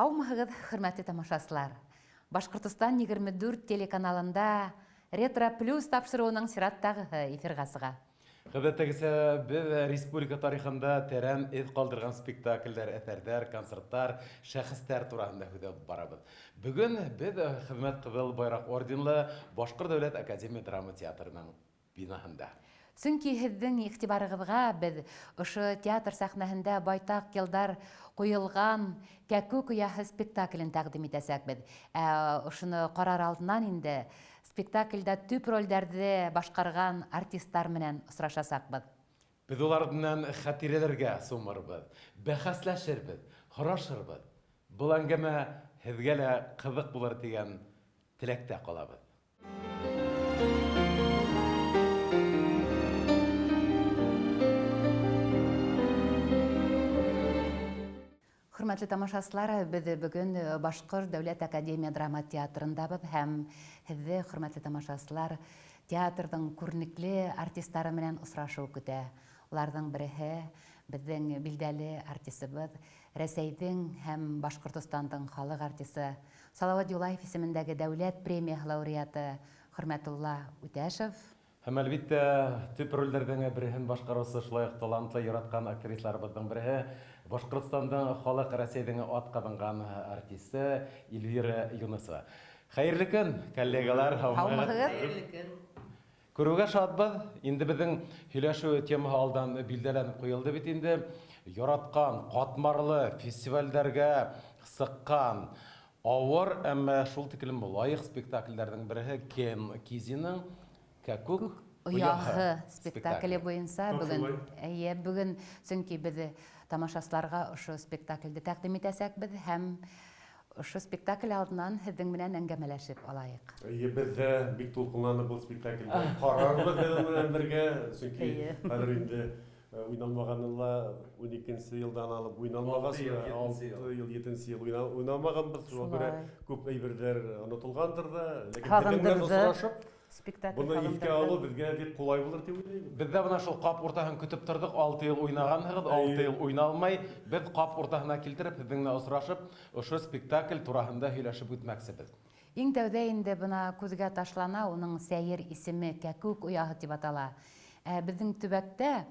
Саумағығыз, хөрмәтле тамашасылар. Башкортостан 24 телеканалында Ретро Плюс тапшыруының сираттағы эфирғасыға. Қыдаттағысы біз республика тарихында тәрән ет қалдырған спектакльдер, әсәрдер, концерттар, шәхістер турасында сөйлеп барабыз. Бүгін біз Хызмет Қызыл Байрақ орденлі Башқұрт Дәулет Академия драма театрының бинасында. Сөнки һеҙҙең иғтибарығыҙға біз ошо театр сәхнәһендә байтаҡ йылдар ҡуйылған «Кәкүк ояһы» спектаклен тәҡдим итәсәкбеҙ. Ошоно ҡарар алдынан инде спектаклдә төп ролдәрҙе башҡарған артисттар менән осрашасаҡбыҙ. Біз улар менән хәтирәләргә сумырбыҙ, бәхәсләшербеҙ, һорашырбыҙ. Был әңгәмә һеҙгә лә ҡыҙыҡ булыр тигән теләктә ҡалабыҙ. Хөрмәтле тамашасылар, біз бүгін Башқұрт Дәүләт Академия драма театрындабыз һәм һеҙҙе, хөрмәтле тамашасылар, театрҙың күренекле артисттары менән осрашыу көтә. Уларҙың береһе беҙҙең билдәле артистыбыҙ, Рәсәйҙең һәм Башҡортостандың халыҡ артисы, Салауат Юлаев исемендәге дәүләт премия лауреаты Хөрмәтулла Үтәшев. Һәм әлбиттә, төп ролдәрҙең береһен башҡарыусы шулай уҡ талантлы яратҡан актрисларыбыҙҙың береһе Башҡортостандың халыҡ Рәсәйҙең атҡаҙанған артисты Эльвира Юнысова. Хәйерле көн, коллегалар. Һаумыһығыҙ. Күреүгә шатбыҙ. Инде беҙҙең һөйләшеү темаһы алдан билдәләнеп ҡуйылды бит инде. Яратҡан, ҡатмарлы фестивалдәргә сыҡҡан, ауыр, әммә шул тиклем лайыҡ спектакльдәрҙең береһе Кен Кизиның «Кәкүк ояһы» спектакле буйынса бүгін сөнки біз тамашасыларға ошо спектакльде тәҡдим итәсәкбеҙ һәм ошо спектакль алдынан һеҙҙең менән әңгәмәләшеп алайыҡ. Беҙ ҙә бик тулҡынланып был спектакльдә ҡарарбыҙ менән бергә, сөнки хәҙер инде уйналмағаны ла 12-нсе йылдан алып уйналмағас, 6 йыл, 7-нсе йыл уйналмағанбыҙ, шуға күрә күп әйберҙәр онотолғандыр да, Һағындырҙы. Бұны иҫкә алыу беҙгә бик ҡулай булыр тип уйлайбыҙ. Беҙ ҙә бына шул ҡап уртаһын көтөп торҙоҡ, 6 йыл уйнағанһығыҙ, 6 йыл уйналмай, беҙ ҡап уртаһына килтереп, һеҙҙең менән осрашып, ошо спектакль тураһында һөйләшеп үтмәксебеҙ. Иң тәүҙә инде бына күҙгә ташлана уның сәйер исеме «Кәкүк ояһы» тип атала. Беҙҙең төбәктә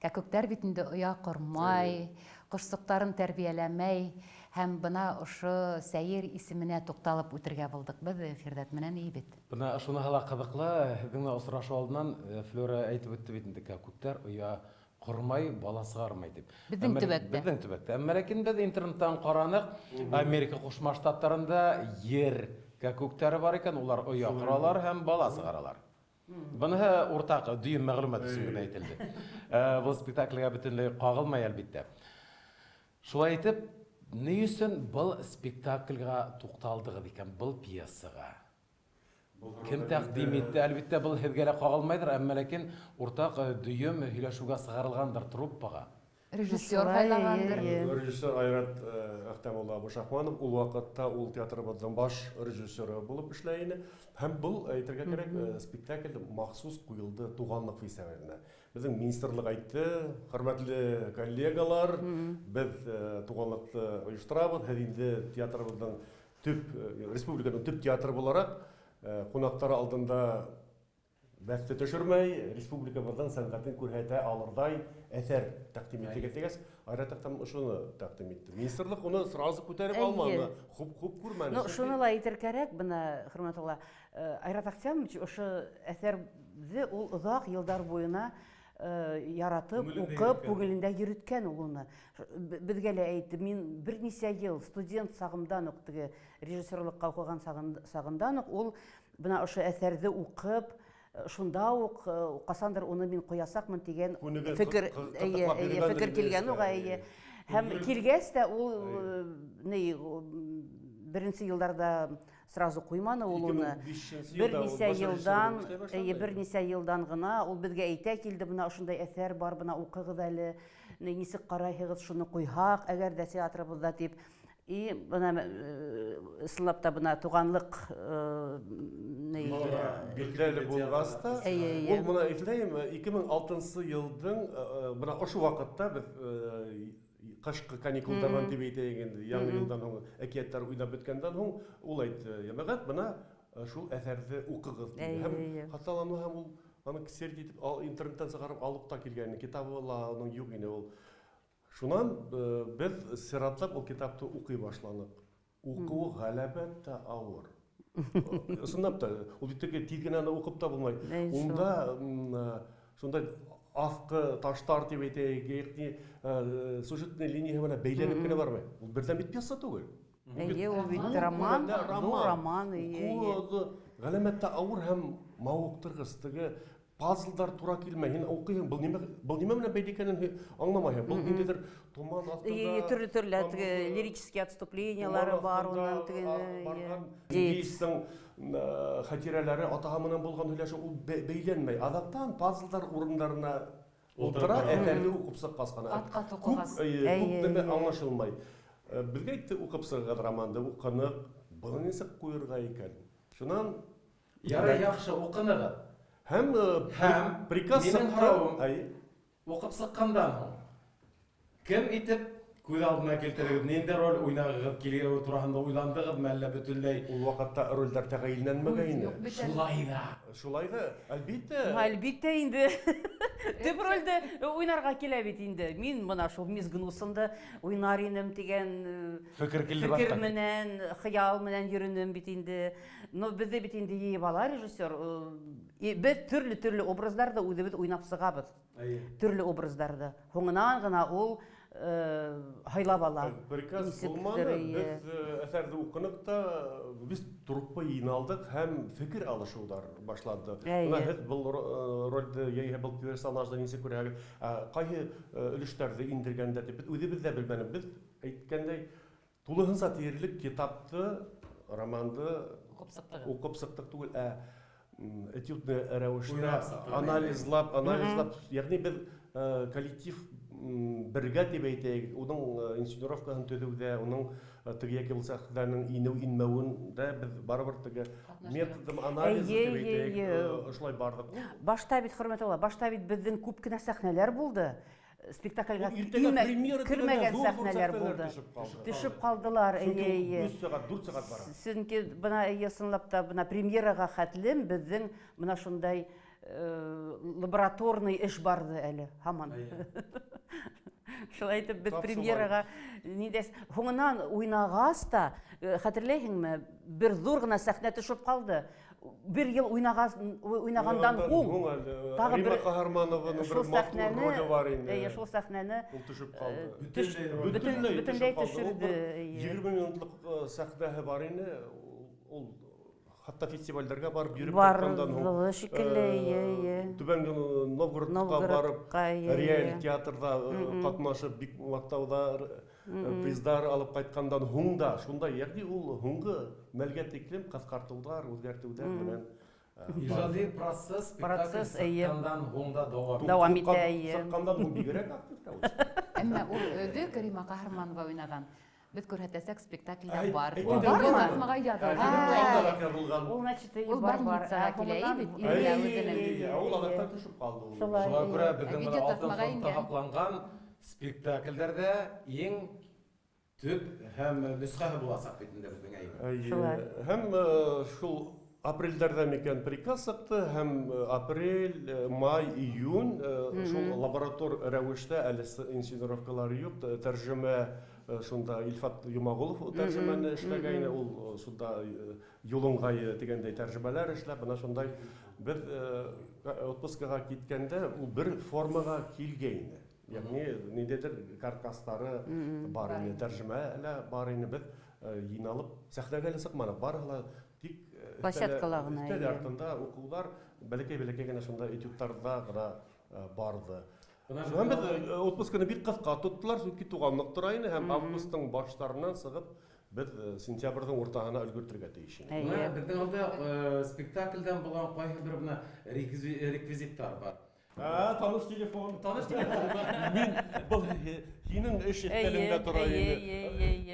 кәкүктәр бит инде оя ҡормай, ҡошсоҡтарын тәрбиәләмәй, һәм бына ошо сәйер исеменә туҡталып үтергә булдыҡ беҙ Фирдәт менән бит. Бына шуныһы ла ҡыҙыҡлы, һеҙҙең менән осрашыу алдынан Флора әйтеп үтте бит инде, кәкүктәр оя ҡормай, бала сығармай дип. Беҙҙең төбәктә. Беҙҙең төбәктә. Әммә ләкин беҙ интернеттан ҡараныҡ, Америка Ҡушма Штаттарында ер кәкүктәре бар икән, улар оя ҡоралар һәм бала сығаралар. Быныһы уртаҡ дөйөм мәғлүмәт өсөн генә әйтелде. Был спектаклгә бөтөнләй ҡағылмай, әлбиттә. Шулай итеп, ни өсөн был спектаклгә туҡталдығыҙ икән, был пьесаға? Кем тәҡдим итте? Әлбиттә, был һеҙгә лә ҡағылмайҙыр, әммә ләкин уртаҡ дөйөм һөйләшеүгә сығарылғандыр труппаға. Режиссер һайлағандыр. Режиссер Айрат Әхтәмулла Абушахманов ул ваҡытта ул театрыбыҙҙың баш режиссеры булып эшләй ине. Һәм был әйтергә кәрәк, спектакль махсус ҡуйылды туғанлыҡ фестиваленә. Беҙҙең министрлыҡ әйтте, хөрмәтле коллегалар, беҙ туғанлыҡты ойошторабыҙ. Һеҙ инде театрыбыҙҙың республиканың төп театры булараҡ ҡунаҡтар алдында бәҫте төшөрмәй, республикабыҙҙың сәнғәтен күрһәтә алырҙай әҫәр тәҡдим итергә тигәс, Айрат Әхтәм шуны тәҡдим итте. Министрлыҡ уны сразу күтәреп алманы, хуп күрмәне. Шуны ла әйтер кәрәк, бына Хөрмәтулла, Айрат Әхтәмович ошо әҫәрҙе ул оҙаҡ йылдар буйына яратып, уҡып, күңелендә йөрөткән ул уны. Беҙгә лә әйтте, мин бер нисә йыл студент сағымдан уҡ, теге режиссерлыҡҡа уҡыған сағымдан уҡ, ул бына ошо әҫәрҙе уҡып, шунда уҡ ҡасандыр уны мин ҡуясаҡмын тигән фекер килгән уға. Һәм килгәс тә ул беренсе йылдарда сразу ҡуйманы ул уны. Бер нисә йылдан ғына ул беҙгә әйтә килде, бына ошондай әҫәр бар, бына уҡығыҙ әле, нисек ҡарайһығыҙ, шуны ҡуйһаҡ, әгәр дә театрыбыҙҙа тип. И бына ысынлап та бына туғанлыҡ билгеле булғас та, ул бына әйтеләйем, 2006 йылдың бына ошо ваҡытта беҙ қышқы каникулдардан деп әйтейін яңа елдан соң әкияттар уйнап беткәндән соң ул әйтте ямагат мына шул әсәрде укыгыз диде һәм хаталану һәм ул аны кисер итеп интернеттан сыгарып алып та килгән китабы ла аның юк иде ул шуннан без сиратлап ул китапты укый башладык укуы галәбәттә авыр ысынлап та ул бит теге тиз генә укып та булмай унда шундай аскы таштар дип әйтәйек ягъни сюжетный линия менә бәйләнеп кенә бармый ул бердән бит пьеса түгел ул бит роман роман галәмәттә авыр һәм мавыктыргыз теге пазлдар тура килмәй һин укыйсың был нимә менә бәйле икәнен аңламайсың был ниндидер туман астында төрле лирические отступлениялары бар уның теге хатирәләре атаһы менән булган һөйләшү ул бәйләнмәй адактан пазлдар урыннарына утыра әфәрне укып сыккасканы атка тукыгыз күп нәмә аңлашылмай безгә әйтте укып сыгыгыз романды укынык буны нисек куерга икән шуннан ярый яхшы укыныгыз һәм приказ минең һорауым укып сыккандан соң кем итеп күз алдына килтерегез нинди роль уйнагыгыз килү турасында уйландыгызмы әллә бөтенләй ул вакытта рольләр тәгаенләнмәгән иде шулай да әлбиттә инде төп рольдә уйнарга килә бит инде мин мона шул мизгин усында уйнар идем дигән фикер килде фикер менән хыял менән йөренем бит инде но бездә бит инде бала режиссер без төрле образларда үзебез уйнап сыгабыз төрле образларда соңыннан гына ул һайлап ала приказ булмады без әсәрде укынык та без труппа йыйналдык һәм фикер алышулар башланды менә һез был рольдә яисә был персонажда нисек күрәгез кайсы өлешләрдә индергәндә дип үзебез дә белмәдек без әйткәндәй тулыһын сатирик китапты романды укып сыктык түгел этюдный рәвештә анализлап ягъни без коллектив бергә дип әйтәйек уның инсценировкасын төзүдә уның теге яки булса хәлләрнең инеү инмәвен дә без барыбер теге методым анализ дип әйтәйек шулай бардык башта бит хөрмәт алла башта бит безнең күп кенә сәхнәләр булды спектакльгә килмәгән сәхнәләр булды төшеп калдылар 3 сәгать 4 сәгать бара сөнки бына ясынлап та бына премьерага хәтлем безнең бына шундай лабораторный эш барды әле һаман шулай итеп без премьерага ниндәс соңыннан уйнагас та хәтерләйһеңме бер зур гына сәхнә төшеп калды бер ел уйнагандан һуң тагы бер Каһарманованың бер матур роле бар инде шул сәхнәне ул төшеп калды бөтенләй төшерде 20 минутлык сәхнәһе бар инде ул хатта фестивальләргә барып йөреп кайткандан һуң Түбән Новгородка барып реаль театрда катнашып бик мактаулар призлар алып кайткандан һуң да шундай ягъни ул һуңгы мәлгә тиклем кыскартулар үзгәртүләр белән ижади процесс сыккандан һуң да дәвам итә сыккандан һуң бигрәк актив әмма ул өйдә Кәримә Каһарманова уйнаган без күрһәтәсәк спектакльдә бар Ул больницага килә бит ул алакта төшеп калды шуңа күрә безнең алтын фондта һакланган спектакльләрдә иң төп һәм нөсхәһе буласак бит инде безнең һәм шул апрельдәрдә микән приказ сыкты һәм апрель май июнь шул лаборатор рәвештә әле инсценировкалары юк тәрҗемә шунда Илфат Юмагулов тәрҗемәне эшләгән ул шунда юлыңгай дигәндәй тәрҗемәләр эшләп менә шундай бер отпускага киткәндә ул бер формага килгән ягъни ниндидер каркастары бар иде тәрҗемәләр бар иде без йыйналып сәхнәгә сыкмадык барыгы тик площадкаларына артында укулар бәләкәй генә шунда этюдтарда гына барды һәм без отпусканы бик кыска тоттылар чөнки туганлык тора иде һәм августтың баштарыннан сыгып без сентябрьдән уртаһына өлгертергә тиеш инде безнең алда спектакльдән булган кайсы бер реквизитлар бар Таныш телефон. Таныш телефон. Мен бұл һинең эш иттелендә тора Әйе.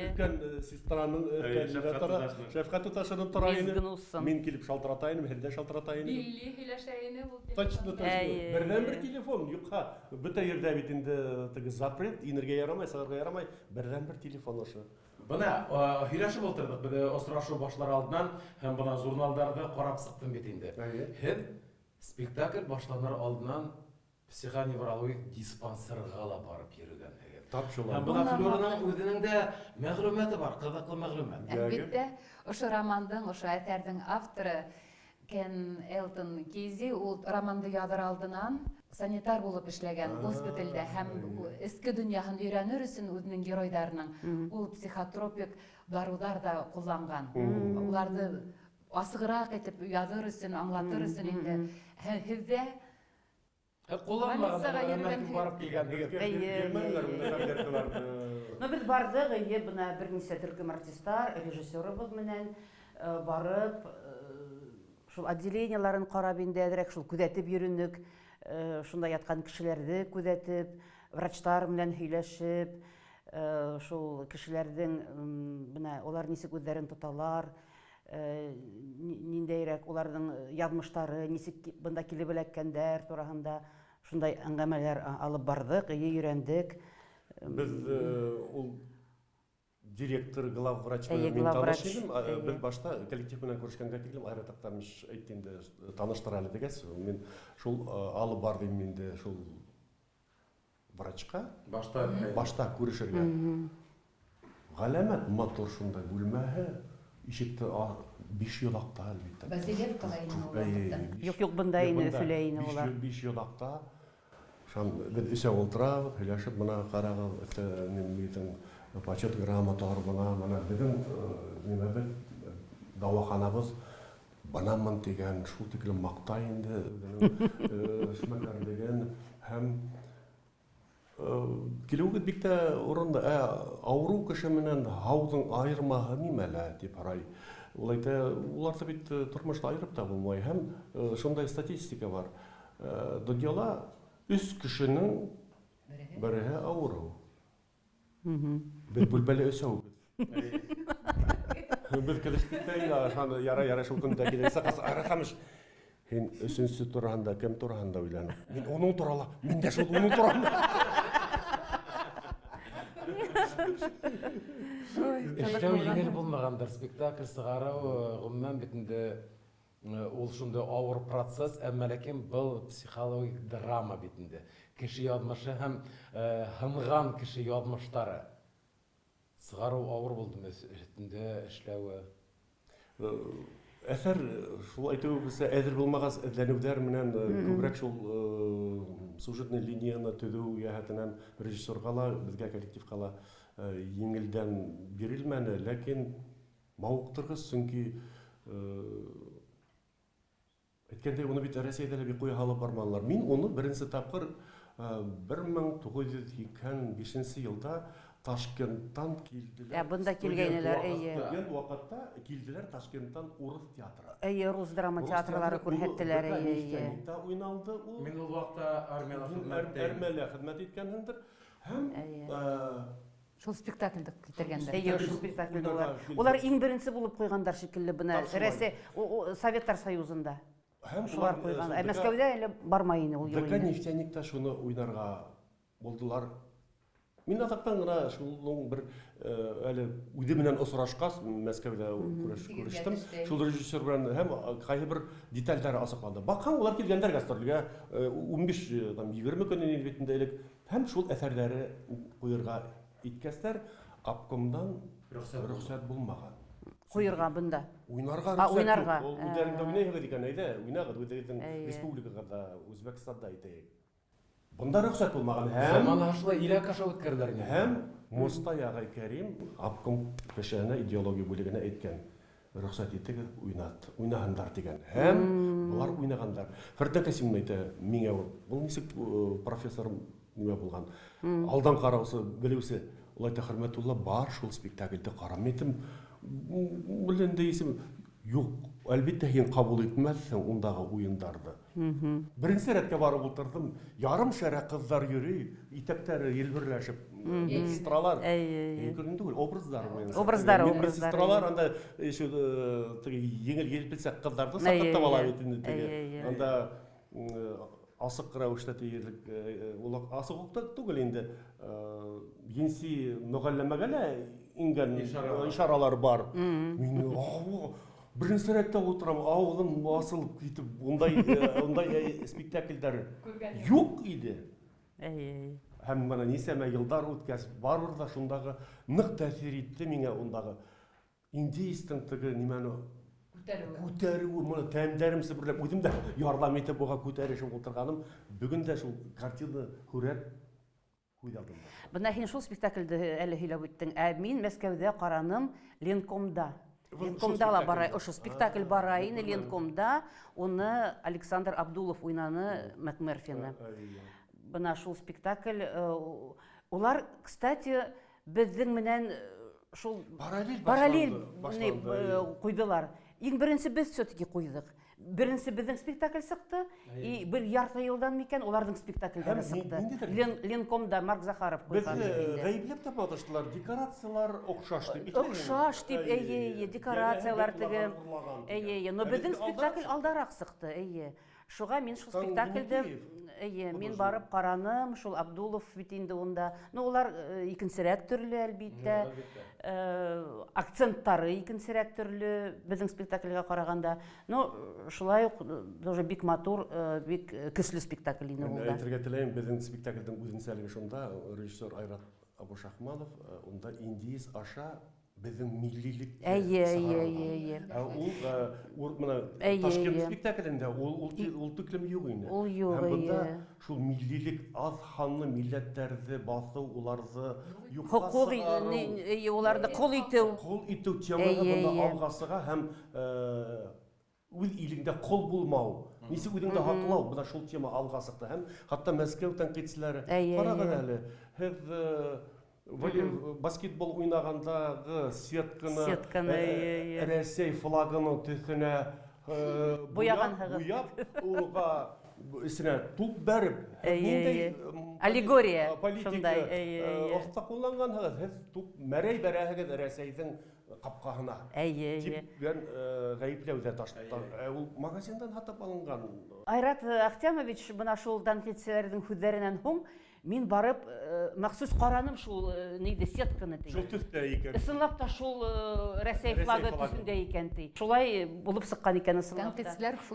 Өлкән сестраның иттелендә тора. Шәфкать туташының тора Мизгін улсын. Мин килеп шалтыратайым, һәлдә шалтыратайым. Билли һөйләшәйне бу. Точно. Әйе. Бердән бер телефон юкка. Бөтә ердә бит инде теге запрет, инергә ярамай, сыгарга ярамай. Бердән бер телефон ошо. Бына һөйләшеп ултырдык, биде осрашу башлар алдынан һәм бына журналдарды карап сыктым бит инде. Һәм спектакль башланыр алдынан психоневрологик диспансерга ла барып йөргән. Тап шулай. Һәм бына Флораның үзенең дә мәгълүматы бар, кызыклы мәгълүмат. Әлбәттә, ошо романдың, ошо әсәрдең авторы Кен Элтон Кейзи ул романды языр алдынан санитар булып эшләгән госпитальдә һәм эске дөньяһын өйрәнер өчен үзенең геройларының ул психотропик дарулар да кулланган. Уларны асыграк итеп языр өчен, аңлатыр өчен инде һездә Кулланмаган Больницага йөргән барып килгән Но без бардык, бына берничә төркем артистлар, режиссерыбыз менән барып, шул отделенияларын карап инде әзрәк шул күзәтеп йөрүнек, шунда яткан кешеләрне күзәтеп, врачлар белән һөйләшеп, шул кешеләрнең бына алар ничек үзләрен тоталар, ниндәйрәк уларның язмышлары, ничек бында килеп эләккәннәр турында шундай әңгәмәләр алып бардык, өйрәндек. Без ул директор, главврач Әйе, мен главврач, таныш идем. әйе. Без башта коллектив менән күрешкәнгә килдем. Аэропортта әйткәндә таныштыра әле дигәс. Мин шул алып бардым инде шул врачка. Башта күрешергә. Галәмәт мотор шунда бүлмәһе. Ишекте 5 йодакта әлбәттә. Василевкага инде. Юк, бында ине өфөлә ине улар. 5 йодакта. Шам без исә ултыра, һөйләшеп моны карагыз, мин почет грамоталар бана бүген нимә бит дәваханабыз банамын дигән шул тиклем макта инде шмәкәр дигән һәм килүгә бик тә урында авыру кеше менән һаудың айырмаһы нимәлә дип һорай. Ул әйтә, уларда бит тормышта айырып та булмай һәм шундай статистика бар. Дөньяда 3 кешенең береһе авыру. Без бүлбәле өсәү. Без килештә шунда яра шул көндә киләсе кыз аратамыш. Һин өченче турында кем турында уйлана? Мин оның турала, мин дә шул оның турында. Эшләү еңел булмагандыр, спектакль сыгару гомумән бит инде ул шундай авыр процесс, әмма ләкин был психологик драма бит инде. Кеше язмышы һәм хынган кеше язмышлары. Сыгару авыр булды өстендә эшләүе. Әсәр шул әйтүебез әзер булмагас эзләнүләр менән күбрәк шул сюжетный линияны төзү яһәтеннән режиссерга ла, безгә коллективка ла еңелдән бирелмәне, ләкин мавыктыргыз, чөнки әйткәндәй, уны бит Россиядә бик куя халык барманлар. Мин уны беренче тапкыр 1985 елда Ташкенттан килделәр. Бында килгәннәр, әйе. Студент вакытта килделәр Ташкенттан урыс театры. Әйе, рус драма театрлары күрһәттеләр, әйе. Уйналды ул. Мин ул вакытта Армиялә хезмәт иткәнендер. Һәм Шул спектакльдә китергәндер. Әйе, шул спектакльдә улар. Улар иң беренче булып куйгандар шикелле бына Россия Советтар Союзында. Шулар куйган. Мәскәүдә әле бармай ине ул ДК нефтяникта шуны уйнарга булдылар. Мин атактан гына шулның бер әле үзе менән осрашкас Мәскәүдә күрештем. Шул режиссер белән һәм кайбер бер детальләр асыкланды. Баккан улар килгәндәр гастрольгә 15-20 көннән битендә элек һәм шул әсәрләре куерга иткәстәр обкомдан рөхсәт булмаган. Куерга бында. Уйнарга уйнарга. Ул үзләрендә уйнайга дигән әйдә, уйнагыз үзләренең республикага, Үзбәкстанда әйтәйек. Бunda рөхсәт булмаган Заман ашлы иләк аша үткәрләр инде. Һәм Муста Ягай Кәрим обком кешенә идеология бүлегенә әйткән. Рөхсәт итегез, уйнагандар дигән. Һәм булар уйнагандар. Фәрдәк Касимов әйтә, миңа ул ничек профессор нимә булган. Алдан караусы, белүсе, ул әйтә, Хөрмәтулла бар шул спектакльдә карамыйдым. Белән дә исем юк, әлбәттә һин кабул итмәссең ундагы уендарды. Birinci рәткә барып утырдым. Ярым шәрә кызлар йөри, итәктәре елберләшеп, медсестралар. Күрдең түгел, образлар буенча. Образлар. Медсестралар анда шу еңел елпелсә кызларды сакаттап ала бит инде теге. Анда асык рәвештә тиерлек ул асык түгел инде. Енси мөгалләмәгә лә ингән ишаралар бар. Мин Birinci рәттә утырам, авылым басылып китеп, ондай спектакльләр юк иде. Һәм менә нисәмә еллар үткәч, барыбер да шундагы нык тәэсир итте миңа ундагы индеецтың теге нимәне күтәрүе, моны тәмдәремсе берләп үзем дә ярдәм итеп буга күтәрешеп утырганым, бүген дә шул картина күрәп куйдым. Бына һин шул спектакльдә әле һөйләп үттең. Мин Мәскәүдә караным Ленкомда. Ленкомда ла бара, ошо спектакль бара ине Ленкомда, уны Александр Абдулов уйнаны Макмерфины. Бына шул спектакль, улар, кстати, безнең менән шул параллель куйдылар. Иң беренче без все-таки куйдык. Беренче безнең спектакль сыкты, и бер ярты елдан микән уларның спектакльләре сыкты. Ленкомда Марк Захаров куйган. Без гаепләп тападышлар, декорациялар охшаш дип. Охшаш дип, декорациялар теге. Но безнең спектакль алдарак сыкты, Шуга мин шул спектакльдә, мин барып караным, шул Абдулов бит инде унда. Ну улар икенчерәк төрле әлбиттә. Акценттары икенчерәк төрле безнең спектакльгә караганда. Ну шулай ук тоже бик матур, бик көчле спектакль иде ул да. Әйтергә теләйм, безнең спектакльдән үзенчәлеге шунда, режиссер Айрат Абушахманов унда индиец аша безнең миллилек. Ул менә Ташкент спектаклендә ул төклем юк инде. Ул юк. Шул миллилек аз ханны милләтләрне басу, уларны юкка уларны кул итү теманы алгасыга һәм үз илеңдә кол булмау, нисә үзеңдә хаклау, бу шул тема алгасыкты һәм хәтта Мәскәү тәнкыйтьчеләре карагыз әле, баскетбол уйнагандагы сетканы Рәсәй флагының төсенә буяп, улга исенә туп бәреп, аллегория шундай. Вакытта кулланган туп мәрәй бәрәһегез Рәсәйнең капкаһына. Тип гаепләүдә ташлар. Ул магазиндан хатып алынган. Айрат Ахтямович бына шул тәнкыйтьчеләрнең сүзләреннән һуң мин барып махсус караным шул нидә сетканы тиде. Шул төстә икән. Исынлап та шул Рәсәй флагы төсендә икән ди. Шулай булып сыккан икән исынлап.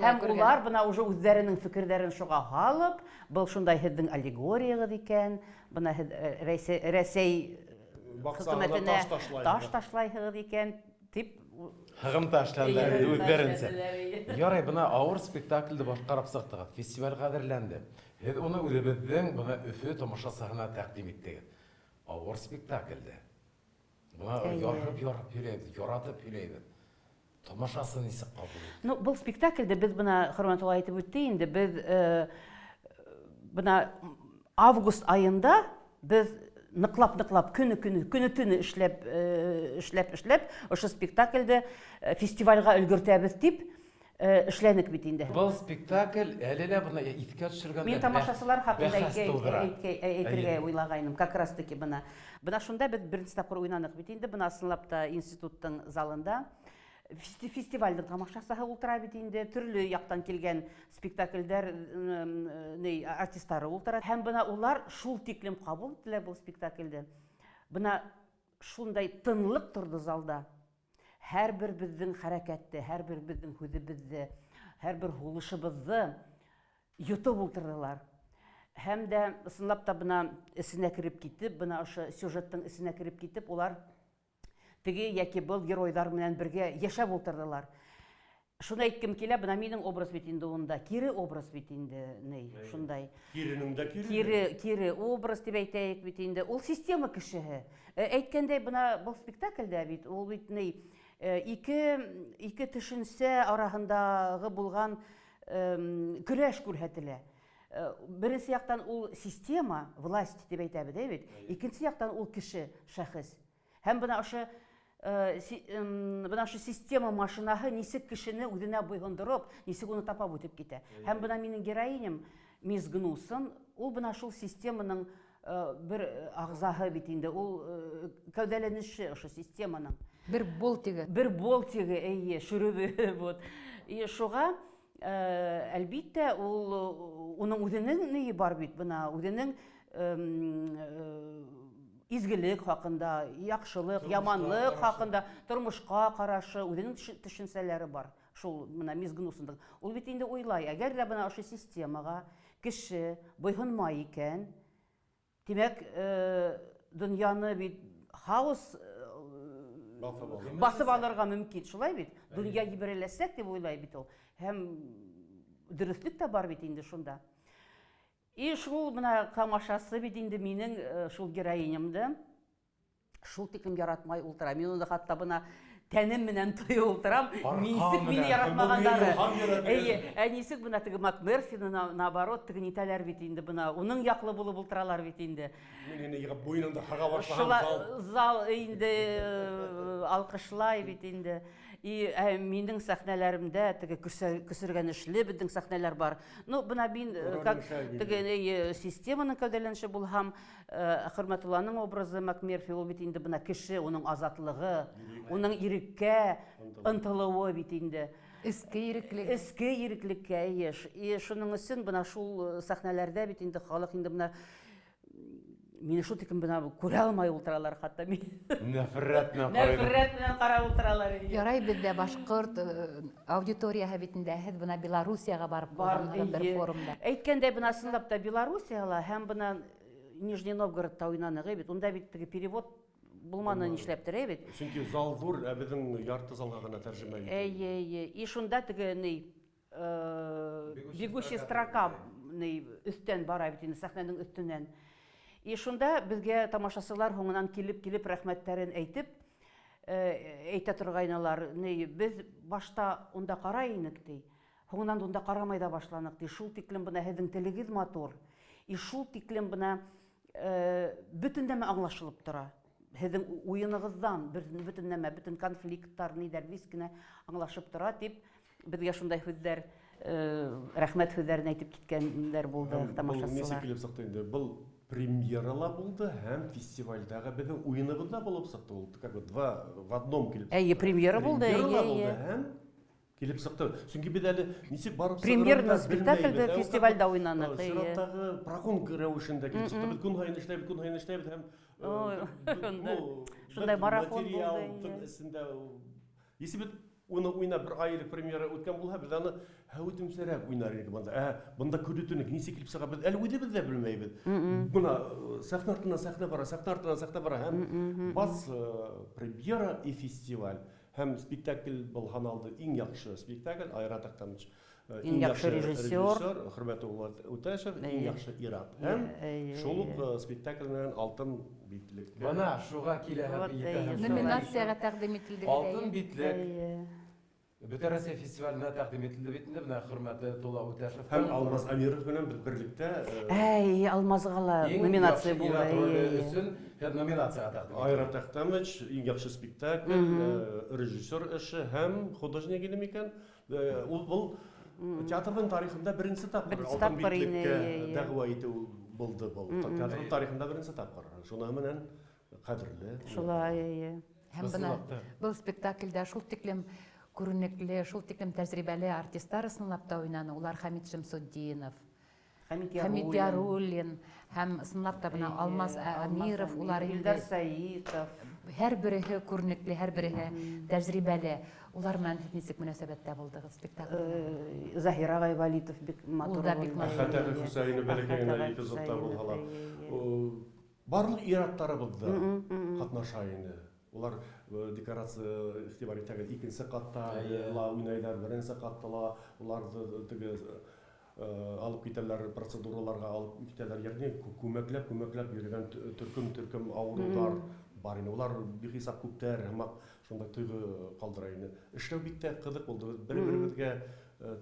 Һәм улар бына уже үзләренең фикерләрен шуга халып, бу шундай һезнең аллегориягыз икән. Бына Рәсәй хөкүмәтенә таш ташлайһыгыз икән дип Хыгым ташланды үзләренчә. Ярый, бына авыр спектакльдә башкарып сыктыгыз. Фестиваль кадерләнде. Оны үзебезнең бына Өфө тамаша сахна тәкъдим иттек. Авыр спектакльдә. Бuna yarıp yürüydi, yaratып yürüydi. Тамашасы нисек кабул итте? Ну, бу спектакльдә без бuna Хөрмәтулла әйтеп үтте инде, без бuna август айында без ныклап көне-төне эшләп ошо спектакльдә фестивальгә өлгертәбез дип эшләнек бит инде. Бу спектакль әлелә буны искә төшергәндә. Мин тамашачылар хакында әйтергә уйлагайным, как раз таки бuna. Бuna шунда без беренче тапкыр уйнанык бит инде, бuna сынлап та институттың залында. Фестивальдың тамашасыга ултыра бит инде, төрле яктан килгән спектакльләр артистлары ултыра. Һәм бuna улар шул тиклем кабул иттеләр бу спектакльдә. Бuna шундай тынлык торды залда. Һәрбер безнең хәрәкәтте, һәрбер безнең хүзебезне, һәрбер хулышыбызны йотып ултырдылар. Һәм дә сынлап та бuna эсенә кирип китеп, бuna ошо сюжеттың эсенә кирип китеп, улар теге яки был геройдар белән бергә яшәп ултырдылар. Шуны әйткем килә, бuna минең образ бит инде унда, кире образ бит инде, шундай. Киренең дә Кире образ дип әйтәйек бит инде. Ул система кешеһе. Әйткәндәй, бuna бу спектакльдә бит ул бит ике төшенсә араһындагы булган көрәш күрһәтелә. Беренче яктан ул система, власть дип әйтәбез, бит. Икенче яктан ул кеше, шәхес. Һәм бuna ошо бына шу система машинаһы нисек кешене үҙенә буйһондороп, нисек уны тапап үтеп китә. Һәм бына минең героиням Мисс Гнусон, ул бына шул системаның бер ағзаһы бит инде, ул кәүдәләнеше ошо системаның. Бер болтиге. Бер болтиге, әйе, шүребе вот. И шуга әлбиттә ул уның үҙенең ние бар бит бына, үҙенең изгелек хакында, яҡшылык, яманлык хакында, тормошка карашы, үҙенең төшөнсәләре бар. Шул бына Мисс Гнусондың. Ул бит инде уйлай, әгәр дә бына ошо системага кеше буйһонмай икән, димәк, дөньяны бит хаос басып алырга мөмкин, шулай бит? Дөнья ебереләсәк дип уйлай бит ул. Һәм дөрөҫлөк тә бар бит инде шунда. И шул бына тамашасы бит инде минең шул героинямды шул тиклем яратмай ултыра. Мин уны хатта бына тәнем менән тойып ултырам. Нисек мине яратмагандары. Әйе, нисек бына теге Макмерфины наоборот теге нитәләр бит инде бына. Уның яклы булып ултыралар бит инде. Мин инде буйнында хага башлаган зал инде алкышлай бит инде. И минең сәхнәләремдә теге көсөргәнешле безнең сәхнәләр бар. Ну, бына мин как теге системаның кәүдәләнеше булһам, Хөрмәтулланың образы Макмерфи ул бит инде бына кеше, уның азатлыгы, уның иреккә ынтылуы бит инде. Иске иреклек. Иске иреклеккә, и шуның өчен бына шул сәхнәләрдә бит инде халык инде бына мине шул тиклем бына күрә алмай ултыралар хатта мин. Нәфрәт белән карап ултыралар. Ярай бездә башкорт аудиторияһы бит инде һез бына Белоруссияга барып бер форумда. Әйткәндәй бына сынлап та Белоруссияла һәм бына Нижний Новгородта уйнаныгы бит. Унда бит теге перевод булманы нишләптер бит. Чөнки зал зур, ә безнең ярты залга гына тәрҗемә итә. Әйе, и шунда теге бегущая строка өстән бара бит инде сәхнәнең өстеннән. И шунда безгә тамашасылар һуңынан килеп рәхмәтләрен әйтә торгайнылар. Без башта унда карай инек ди. Һуңынан унда карамай да башланык ди. Шул тиклем бына һезнең телегез матур. И шул тиклем бына бөтен нәмә аңлашылып тора. Һезнең уйыныгыздан бөтен нәмә, бөтен конфликттар нидер вис кенә аңлашып тора дип безгә шундай һүзләр, рәхмәт һүзләрен әйтеп киткәннәр булды тамашасылар. Нисек килеп сыкты инде? Был премьерала булды һәм фестивальдәге безнең уйыныбызда булып сыкты. Ул как бы два в одном килеп. Әйе, премьера булды, әйе. Һәм килеп сыкты. Чөнки без әле нисек барып премьерный спектакльдә фестивальдә уйнанып, әйе. Сыраттагы прокон рәвешендә килеп сыкты. Без күн һайын эшләп һәм шундай марафон булды. Если бит уны уйнап бер айлык премьера үткән булһа, без аны һәүтемсәрәк уйнар идек монда. Монда күрүтүнек нисек килеп сыга без әле үдебез дә белмәйбез. Буна сәхнә артына сәхнә бара һәм бас премьера и фестиваль. Һәм спектакль булган алды иң яхшы спектакль Айратактан иң яхшы режиссер Хөрмәтулла Үтәшев, иң яхшы ират. Һәм шул ук спектакль белән алтын битлек. Бана шуга килә номинациягә тәкъдим ителде. Алтын битлек. Бөтен Россия фестиваленә тәкъдим ителде бит инде менә Хөрмәтулла Үтәшев һәм Алмаз Амиров белән берлектә Алмазга номинация булды. Өчен номинацияга тәкъдим. Айрат Әхтәмович иң яхшы спектакль, режиссер эше һәм художник иде микән. Ул театрның тарихында беренче тапкыр алтын битлеккә дәгъва итү булды бу. Театрның тарихында беренче тапкыр. Шуның менән кадерле. Шулай. Һәм бына бу спектакльдә шул тиклем күренекле, шул тиклем тәҗрибәле артистлар ысынлап та уйнаны. Улар Хамит Шәмсетдинов, Хамит Яруллин һәм ысынлап та бына Алмаз Амиров, улар Илдар Саитов. Һәр береһе күренекле, һәр береһе тәҗрибәле. Улар менән нисек мөнәсәбәттә булдыгыз спектакль? Захира Гайвалитов бик матур. Хәтәр Хөсәйн бәләкәйне эпизодта булгалар. Барлык ираттарыбызда катнаша инде. Улар декорация игътибаритәге икенче катта уйнайлар, беренче каттала, уларны теге алып китәләр, процедураларга алып китәләр, ягъни күмәкләп йөргән төркем авырулар бар инде. Улар бихисап күптәр, һәм шунда тойгы калдыра инде. Эшләү бик тә кызык булды. Бер-беребезгә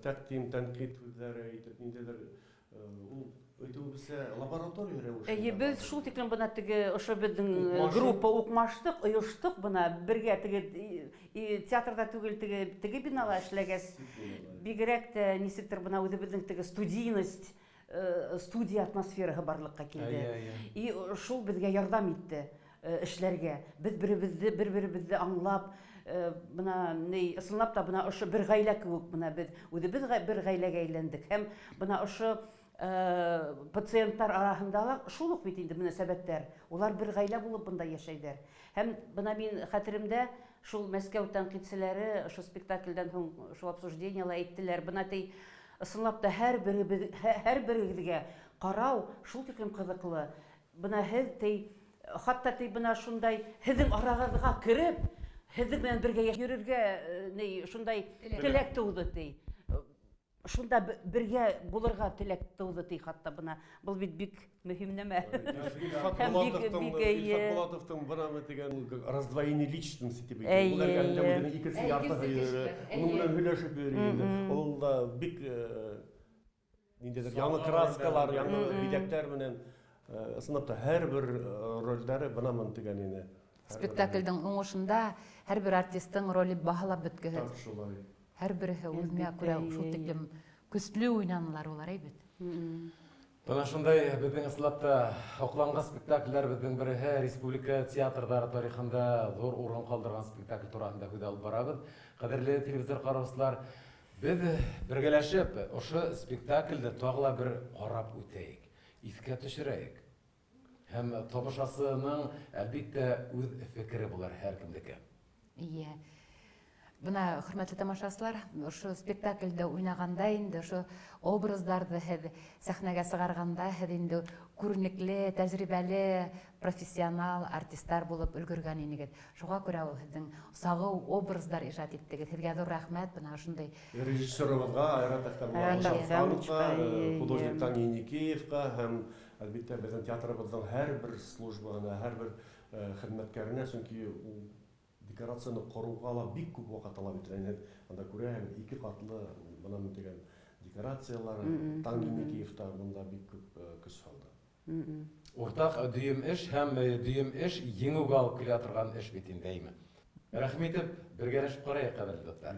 тәкъдим, тәнкыйть сүзләре әйтеп, ниндидер ул әйтүебез Әйтсе, лаборатория Без шул тиклем бына теге ошо безнең Укмашы. группа укмаштык, оештык бына бергә теге театрда түгел теге бинала эшләгәс. Бигрәк тә нисектер бына үзебезнең теге студийность, студия атмосфераһы барлыкка килде. И шул безгә ярдәм итте эшләргә. Без бер-беребезне аңлап, бына ни ысынлап та бына ошо бер гаилә кебек бына без үзебез бер гаиләгә әйләндек. Һәм бына ошо пациентлар арасында шул ук бит инде мөнәсәбәтләр. Улар бер гаилә булып бында яшәйдәр. Һәм бына мин хәтеремдә шул Мәскәү тәнкыйтьчеләре ошо спектакльдән соң шул обсуждениелар әйттеләр. Бына тей ысынлап та һәрберегезгә карау шул тиклем кызыклы. Бына һез тей хатта тей бына шундай һезнең арагызга кирип, һезнең белән бергә йөрергә ни шундай теләк туды тей. Шунда бергә булырга теләк туды тей хатта бына. Бу бик мөһим нәмә. Булатовтың бына дигән раздвоение личности дип әйтә. Улар гәндә икесе ярты йөрә. Уның белән һөйләшеп йөрә. Ул да бик ниндидер яңа краскалар, яңа бидәкләр белән ысынлап та һәрбер рольдәре бына мен дигән ине. Спектакльдең уңышында һәрбер артистның роле баһалап беткән. Шулай. Һәрберсе үзенә күрә шул тиклем көчле уйнанылар улар әйбет. Бына шундай безнең ысынлапта окланган спектакльләр безнең бере республика театрдары тарихында зур урын калдырган спектакль турында һүз алып барабыз. Кадерле телевизор караучылар, без бергәләшеп ошо спектакльдә тагыла бер карап үтәйек, искә төшерәйек. Һәм тамашасының әлбиттә үз фикере булыр һәркемдеке. Ие. Бына хөрмәтле тамашачылар, ошо спектакльдә уйнаганда инде ошо образларны сәхнәгә сыгарганда инде күренекле, тәҗрибәле, профессионал артистлар булып өлгергән инегез. Шуңа күрә сезнең сагы образлар иҗат иттегез. Сезгә зур рәхмәт. Бына шундай Режиссерыбызга, Айрат Әхтәмовка, художник Таня Еникеевка һәм әлбиттә безнең театрыбызның һәрбер службаһына, һәрбер хезмәткәренә, чөнки ул декорацияны коруга ла бик күп вакыт таләп итә. Анда күрәһең, 2 катлы бына дигән декорациялар, Таня Еникеевта монда бик күп көч салды. Уртак дүйем эш һәм дүйем эш еңүгә алып килә торган эш бит инде. Рәхмәт итеп, бергәләшеп караек, кадерле достар.